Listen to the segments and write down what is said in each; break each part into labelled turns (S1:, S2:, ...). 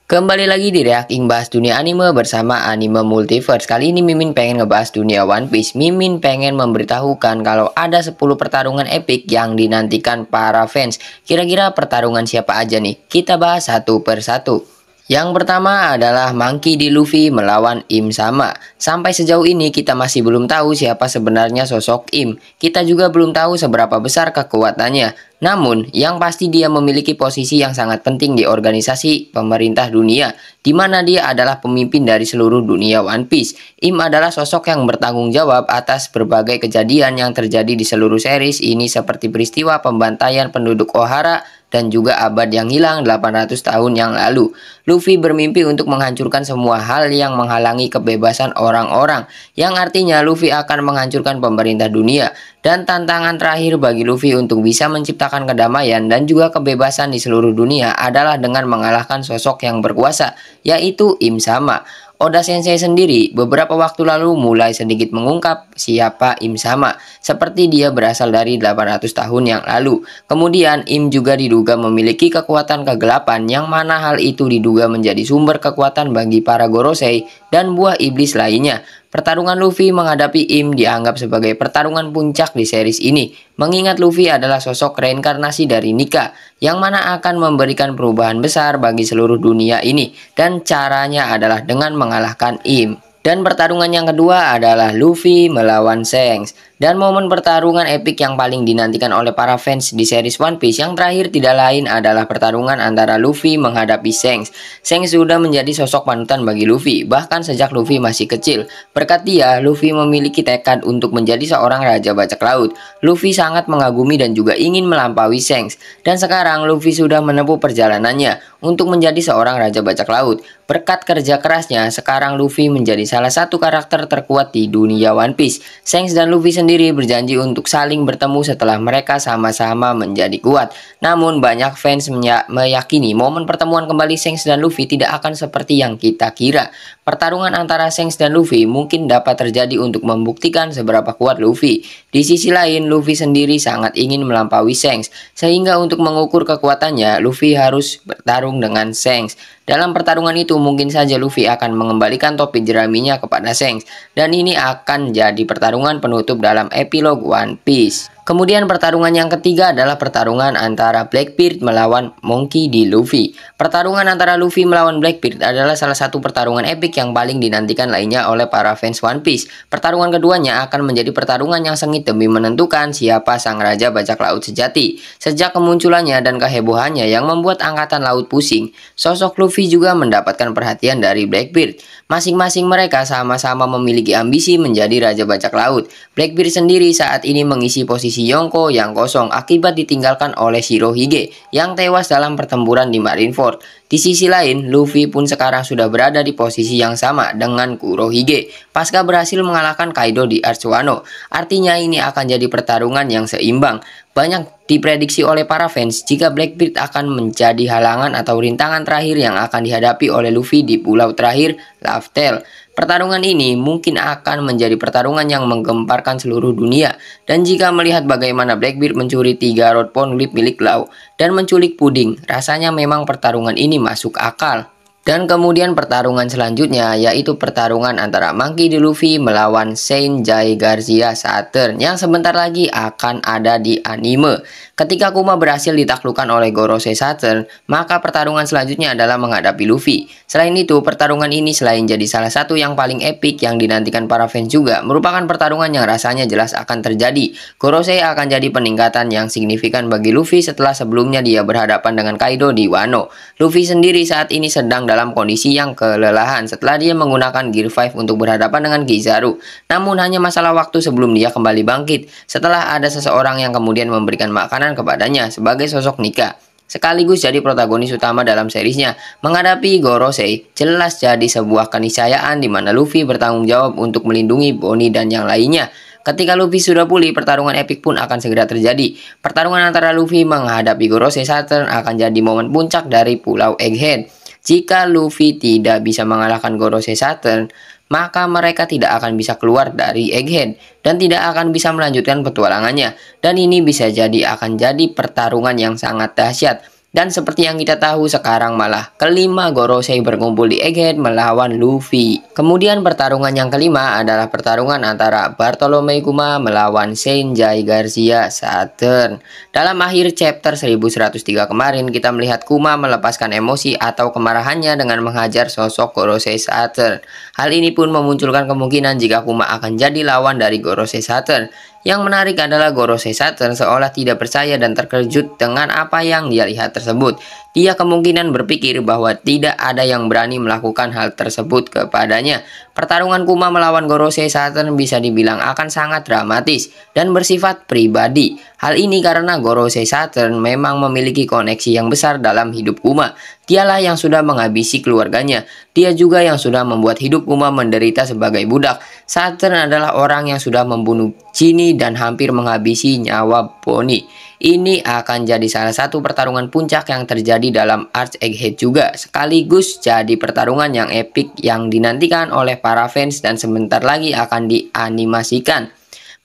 S1: Kembali lagi di Reacting Bahas Dunia Anime bersama Anime Multiverse. Kali ini Mimin pengen ngebahas dunia One Piece. Mimin pengen memberitahukan kalau ada 10 pertarungan epic yang dinantikan para fans. Kira-kira pertarungan siapa aja nih? Kita bahas satu per satu. Yang pertama adalah Monkey D. Luffy melawan Im Sama. Sampai sejauh ini kita masih belum tahu siapa sebenarnya sosok Im. Kita juga belum tahu seberapa besar kekuatannya. Namun, yang pasti dia memiliki posisi yang sangat penting di organisasi pemerintah dunia, di mana dia adalah pemimpin dari seluruh dunia One Piece. Im adalah sosok yang bertanggung jawab atas berbagai kejadian yang terjadi di seluruh series ini seperti peristiwa pembantaian penduduk Ohara dan juga abad yang hilang 800 tahun yang lalu. Luffy bermimpi untuk menghancurkan semua hal yang menghalangi kebebasan orang-orang, yang artinya Luffy akan menghancurkan pemerintah dunia. Dan tantangan terakhir bagi Luffy untuk bisa menciptakan kedamaian dan juga kebebasan di seluruh dunia adalah dengan mengalahkan sosok yang berkuasa, yaitu Im Sama. Oda Sensei sendiri beberapa waktu lalu mulai sedikit mengungkap siapa Im Sama, seperti dia berasal dari 800 tahun yang lalu. Kemudian Im juga diduga memiliki kekuatan kegelapan, yang mana hal itu diduga menjadi sumber kekuatan bagi para Gorosei dan buah iblis lainnya. Pertarungan Luffy menghadapi Im dianggap sebagai pertarungan puncak di series ini, mengingat Luffy adalah sosok reinkarnasi dari Nika, yang mana akan memberikan perubahan besar bagi seluruh dunia ini, dan caranya adalah dengan mengalahkan Im. Dan pertarungan yang kedua adalah Luffy melawan Shanks. Dan momen pertarungan epik yang paling dinantikan oleh para fans di series One Piece yang terakhir tidak lain adalah pertarungan antara Luffy menghadapi Shanks. Shanks sudah menjadi sosok panutan bagi Luffy, bahkan sejak Luffy masih kecil. Berkat dia, Luffy memiliki tekad untuk menjadi seorang raja bajak laut. Luffy sangat mengagumi dan juga ingin melampaui Shanks. Dan sekarang Luffy sudah menempuh perjalanannya untuk menjadi seorang raja bajak laut. Berkat kerja kerasnya, sekarang Luffy menjadi salah satu karakter terkuat di dunia One Piece. Shanks dan Luffy sendiri berjanji untuk saling bertemu setelah mereka sama-sama menjadi kuat. Namun banyak fans meyakini momen pertemuan kembali Shanks dan Luffy tidak akan seperti yang kita kira. Pertarungan antara Shanks dan Luffy mungkin dapat terjadi untuk membuktikan seberapa kuat Luffy. Di sisi lain, Luffy sendiri sangat ingin melampaui Shanks, sehingga untuk mengukur kekuatannya, Luffy harus bertarung dengan Shanks. Dalam pertarungan itu mungkin saja Luffy akan mengembalikan topi jeraminya kepada Shanks, dan ini akan jadi pertarungan penutup dalam epilog One Piece. Kemudian pertarungan yang ketiga adalah pertarungan antara Blackbeard melawan Monkey D. Luffy. Pertarungan antara Luffy melawan Blackbeard adalah salah satu pertarungan epik yang paling dinantikan lainnya oleh para fans One Piece. Pertarungan keduanya akan menjadi pertarungan yang sengit demi menentukan siapa sang raja bajak laut sejati. Sejak kemunculannya dan kehebohannya yang membuat angkatan laut pusing, sosok Luffy juga mendapatkan perhatian dari Blackbeard. Masing-masing mereka sama-sama memiliki ambisi menjadi raja bajak laut. Blackbeard sendiri saat ini mengisi posisi Yonko yang kosong akibat ditinggalkan oleh Shirohige yang tewas dalam pertempuran di Marineford. Di sisi lain, Luffy pun sekarang sudah berada di posisi yang sama dengan Kurohige pasca berhasil mengalahkan Kaido di Arch Wano. Artinya ini akan jadi pertarungan yang seimbang. Banyak diprediksi oleh para fans jika Blackbeard akan menjadi halangan atau rintangan terakhir yang akan dihadapi oleh Luffy di pulau terakhir Laugh Tale. Pertarungan ini mungkin akan menjadi pertarungan yang menggemparkan seluruh dunia. Dan jika melihat bagaimana Blackbeard mencuri 3 Rod Poneglyph milik Law dan menculik Puding, rasanya memang pertarungan ini masuk akal. Dan kemudian pertarungan selanjutnya yaitu pertarungan antara Monkey D. Luffy melawan Saint Jay Garcia Saturn yang sebentar lagi akan ada di anime. Ketika Kuma berhasil ditaklukkan oleh Gorosei Saturn, maka pertarungan selanjutnya adalah menghadapi Luffy. Selain itu, pertarungan ini selain jadi salah satu yang paling epik yang dinantikan para fans juga merupakan pertarungan yang rasanya jelas akan terjadi. Gorosei akan jadi peningkatan yang signifikan bagi Luffy setelah sebelumnya dia berhadapan dengan Kaido di Wano. Luffy sendiri saat ini sedang dalam kondisi yang kelelahan setelah dia menggunakan Gear 5 untuk berhadapan dengan Kizaru. Namun hanya masalah waktu sebelum dia kembali bangkit setelah ada seseorang yang kemudian memberikan makanan kepadanya sebagai sosok Nika, sekaligus jadi protagonis utama dalam seriesnya. Menghadapi Gorosei jelas jadi sebuah keniscayaan di mana Luffy bertanggung jawab untuk melindungi Bonnie dan yang lainnya. Ketika Luffy sudah pulih, pertarungan epik pun akan segera terjadi. Pertarungan antara Luffy menghadapi Gorosei Saturn akan jadi momen puncak dari Pulau Egghead. Jika Luffy tidak bisa mengalahkan Gorosei Saturn, maka mereka tidak akan bisa keluar dari Egghead dan tidak akan bisa melanjutkan petualangannya. Dan ini bisa jadi akan jadi pertarungan yang sangat dahsyat. Dan seperti yang kita tahu sekarang malah kelima Gorosei berkumpul di Egghead melawan Luffy. Kemudian pertarungan yang kelima adalah pertarungan antara Bartolomei Kuma melawan Sanjay Garcia Saturn. Dalam akhir chapter 1103 kemarin kita melihat Kuma melepaskan emosi atau kemarahannya dengan menghajar sosok Gorosei Saturn. Hal ini pun memunculkan kemungkinan jika Kuma akan jadi lawan dari Gorosei Saturn. Yang menarik adalah Gorosei Saturn seolah tidak percaya dan terkejut dengan apa yang dia lihat tersebut. Dia kemungkinan berpikir bahwa tidak ada yang berani melakukan hal tersebut kepadanya. Pertarungan Kuma melawan Gorosei Saturn bisa dibilang akan sangat dramatis dan bersifat pribadi. Hal ini karena Gorosei Saturn memang memiliki koneksi yang besar dalam hidup Kuma. Dialah yang sudah menghabisi keluarganya. Dia juga yang sudah membuat hidup Kuma menderita sebagai budak. Saturn adalah orang yang sudah membunuh Ginny dan hampir menghabisi nyawa Bonnie. Ini akan jadi salah satu pertarungan puncak yang terjadi dalam Arc Egghead juga, sekaligus jadi pertarungan yang epik yang dinantikan oleh para fans dan sebentar lagi akan dianimasikan.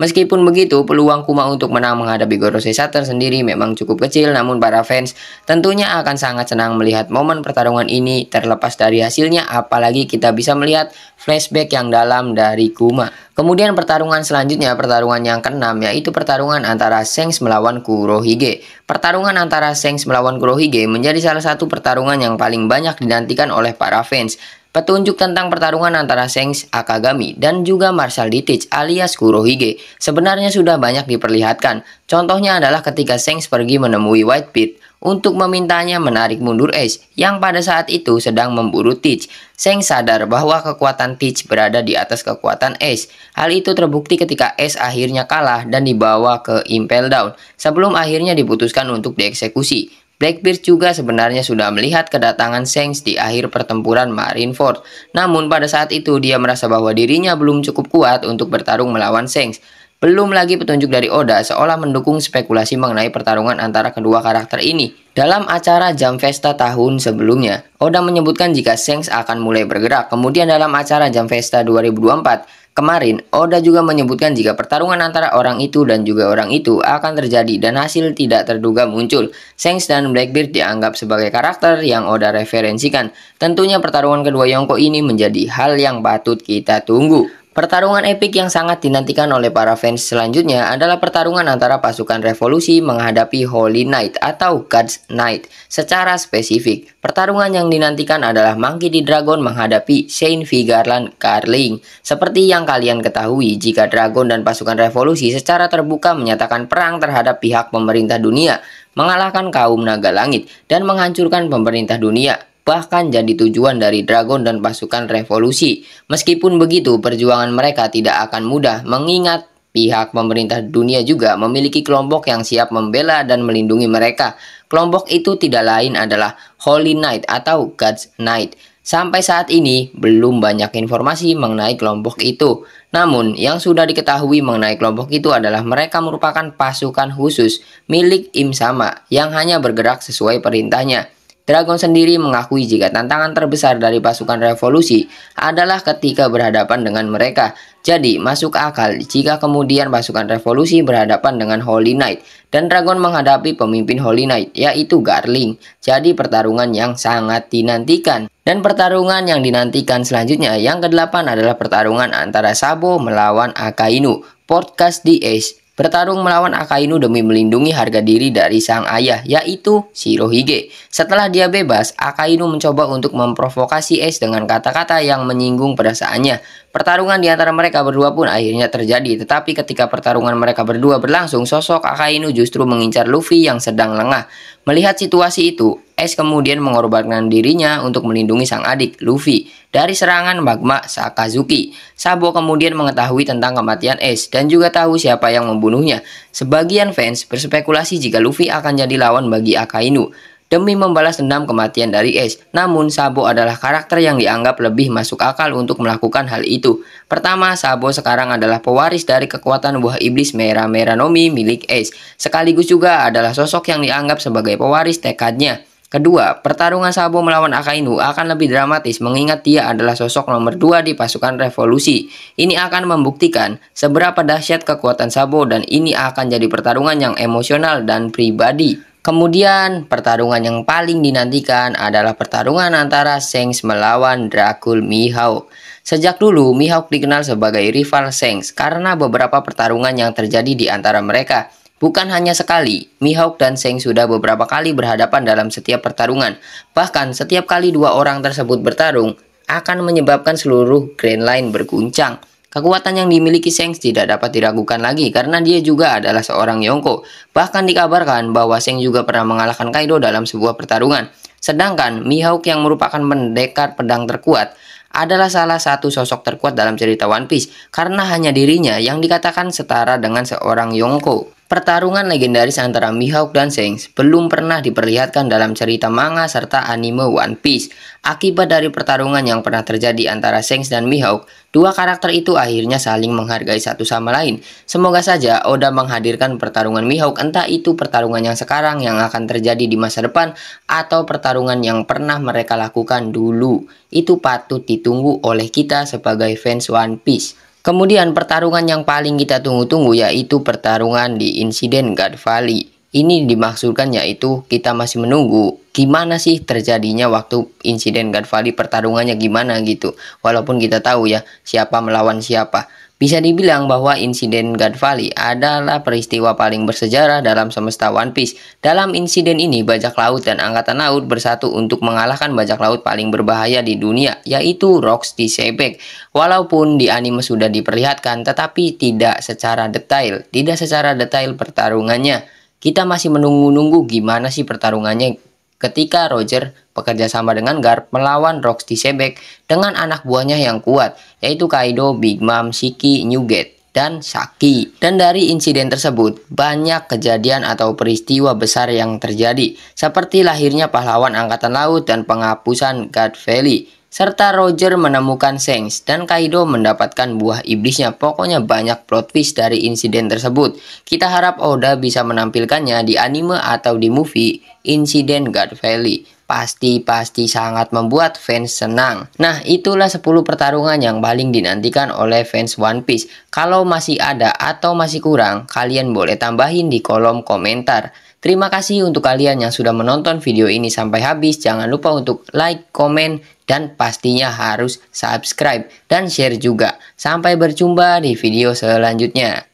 S1: Meskipun begitu, peluang Kuma untuk menang menghadapi Gorosei Saturn sendiri memang cukup kecil, namun para fans tentunya akan sangat senang melihat momen pertarungan ini terlepas dari hasilnya, apalagi kita bisa melihat flashback yang dalam dari Kuma. Kemudian pertarungan selanjutnya, pertarungan yang keenam, yaitu pertarungan antara Shanks melawan Kurohige. Pertarungan antara Shanks melawan Kurohige menjadi salah satu pertarungan yang paling banyak dinantikan oleh para fans. Petunjuk tentang pertarungan antara Shanks, Akagami, dan juga Marshal D-Teach alias Kurohige sebenarnya sudah banyak diperlihatkan. Contohnya adalah ketika Shanks pergi menemui Whitebeard untuk memintanya menarik mundur Ace yang pada saat itu sedang memburu Teach. Shanks sadar bahwa kekuatan Teach berada di atas kekuatan Ace. Hal itu terbukti ketika Ace akhirnya kalah dan dibawa ke Impel Down sebelum akhirnya diputuskan untuk dieksekusi. Blackbeard juga sebenarnya sudah melihat kedatangan Shanks di akhir pertempuran Marineford. Namun pada saat itu dia merasa bahwa dirinya belum cukup kuat untuk bertarung melawan Shanks. Belum lagi petunjuk dari Oda seolah mendukung spekulasi mengenai pertarungan antara kedua karakter ini. Dalam acara Jam Festa tahun sebelumnya, Oda menyebutkan jika Shanks akan mulai bergerak. Kemudian dalam acara Jam Festa 2024, kemarin, Oda juga menyebutkan jika pertarungan antara orang itu dan juga orang itu akan terjadi dan hasil tidak terduga muncul. Shanks dan Blackbeard dianggap sebagai karakter yang Oda referensikan. Tentunya pertarungan kedua Yonko ini menjadi hal yang patut kita tunggu. Pertarungan epik yang sangat dinantikan oleh para fans selanjutnya adalah pertarungan antara pasukan revolusi menghadapi Holy Knight atau God's Knight. Secara spesifik, pertarungan yang dinantikan adalah Monkey D. Dragon menghadapi Shane V. Garland Carling. Seperti yang kalian ketahui, jika Dragon dan pasukan revolusi secara terbuka menyatakan perang terhadap pihak pemerintah dunia, mengalahkan kaum naga langit, dan menghancurkan pemerintah dunia, bahkan jadi tujuan dari Dragon dan pasukan revolusi. Meskipun begitu, perjuangan mereka tidak akan mudah mengingat pihak pemerintah dunia juga memiliki kelompok yang siap membela dan melindungi mereka. Kelompok itu tidak lain adalah Holy Knight atau God's Knight. Sampai saat ini belum banyak informasi mengenai kelompok itu. Namun yang sudah diketahui mengenai kelompok itu adalah mereka merupakan pasukan khusus milik Im Sama yang hanya bergerak sesuai perintahnya. Dragon sendiri mengakui jika tantangan terbesar dari pasukan revolusi adalah ketika berhadapan dengan mereka. Jadi masuk akal jika kemudian pasukan revolusi berhadapan dengan Holy Knight dan Dragon menghadapi pemimpin Holy Knight yaitu Garling. Jadi pertarungan yang sangat dinantikan. Dan pertarungan yang dinantikan selanjutnya yang ke-8 adalah pertarungan antara Sabo melawan Akainu. Podcast di Ace bertarung melawan Akainu demi melindungi harga diri dari sang ayah, yaitu Shirohige. Setelah dia bebas, Akainu mencoba untuk memprovokasi Ace dengan kata-kata yang menyinggung perasaannya. Pertarungan di antara mereka berdua pun akhirnya terjadi, tetapi ketika pertarungan mereka berdua berlangsung, sosok Akainu justru mengincar Luffy yang sedang lengah. Melihat situasi itu, Ace kemudian mengorbankan dirinya untuk melindungi sang adik, Luffy, dari serangan magma Sakazuki. Sabo kemudian mengetahui tentang kematian Ace dan juga tahu siapa yang membunuhnya. Sebagian fans berspekulasi jika Luffy akan jadi lawan bagi Akainu demi membalas dendam kematian dari Ace. Namun Sabo adalah karakter yang dianggap lebih masuk akal untuk melakukan hal itu. Pertama, Sabo sekarang adalah pewaris dari kekuatan buah iblis Mera Meranomi milik Ace, sekaligus juga adalah sosok yang dianggap sebagai pewaris tekadnya. Kedua, pertarungan Sabo melawan Akainu akan lebih dramatis mengingat dia adalah sosok nomor 2 di pasukan revolusi. Ini akan membuktikan seberapa dahsyat kekuatan Sabo dan ini akan jadi pertarungan yang emosional dan pribadi. Kemudian pertarungan yang paling dinantikan adalah pertarungan antara Shanks melawan Dracul Mihawk. Sejak dulu Mihawk dikenal sebagai rival Shanks karena beberapa pertarungan yang terjadi di antara mereka. Bukan hanya sekali, Mihawk dan Shanks sudah beberapa kali berhadapan dalam setiap pertarungan. Bahkan setiap kali dua orang tersebut bertarung akan menyebabkan seluruh Grand Line berguncang. Kekuatan yang dimiliki Shanks tidak dapat diragukan lagi karena dia juga adalah seorang Yonko. Bahkan dikabarkan bahwa Shanks juga pernah mengalahkan Kaido dalam sebuah pertarungan. Sedangkan Mihawk yang merupakan pendekar pedang terkuat adalah salah satu sosok terkuat dalam cerita One Piece karena hanya dirinya yang dikatakan setara dengan seorang Yonko. Pertarungan legendaris antara Mihawk dan Shanks belum pernah diperlihatkan dalam cerita manga serta anime One Piece. Akibat dari pertarungan yang pernah terjadi antara Shanks dan Mihawk, dua karakter itu akhirnya saling menghargai satu sama lain. Semoga saja Oda menghadirkan pertarungan Mihawk, entah itu pertarungan yang sekarang yang akan terjadi di masa depan atau pertarungan yang pernah mereka lakukan dulu. Itu patut ditunggu oleh kita sebagai fans One Piece. Kemudian pertarungan yang paling kita tunggu-tunggu yaitu pertarungan di insiden God Valley. Ini dimaksudkan yaitu kita masih menunggu gimana sih terjadinya waktu insiden God Valley, pertarungannya gimana gitu. Walaupun kita tahu ya siapa melawan siapa. Bisa dibilang bahwa insiden God Valley adalah peristiwa paling bersejarah dalam semesta One Piece. Dalam insiden ini, bajak laut dan angkatan laut bersatu untuk mengalahkan bajak laut paling berbahaya di dunia, yaitu Rocks di Sebek. Walaupun di anime sudah diperlihatkan, tetapi tidak secara detail pertarungannya. Kita masih menunggu-nunggu gimana sih pertarungannya ketika Roger bekerja sama dengan Garp melawan Rocks di Sebek dengan anak buahnya yang kuat, yaitu Kaido, Big Mom, Shiki, Newgate, dan Saki. Dan dari insiden tersebut, banyak kejadian atau peristiwa besar yang terjadi, seperti lahirnya pahlawan angkatan laut dan penghapusan God Valley, serta Roger menemukan Shanks dan Kaido mendapatkan buah iblisnya. Pokoknya banyak plot twist dari insiden tersebut. Kita harap Oda bisa menampilkannya di anime atau di movie insiden God Valley. Pasti sangat membuat fans senang. Nah, itulah 10 pertarungan yang paling dinantikan oleh fans One Piece. Kalau masih ada atau masih kurang, kalian boleh tambahin di kolom komentar. Terima kasih untuk kalian yang sudah menonton video ini sampai habis. Jangan lupa untuk like, komen, dan pastinya harus subscribe dan share juga. Sampai berjumpa di video selanjutnya.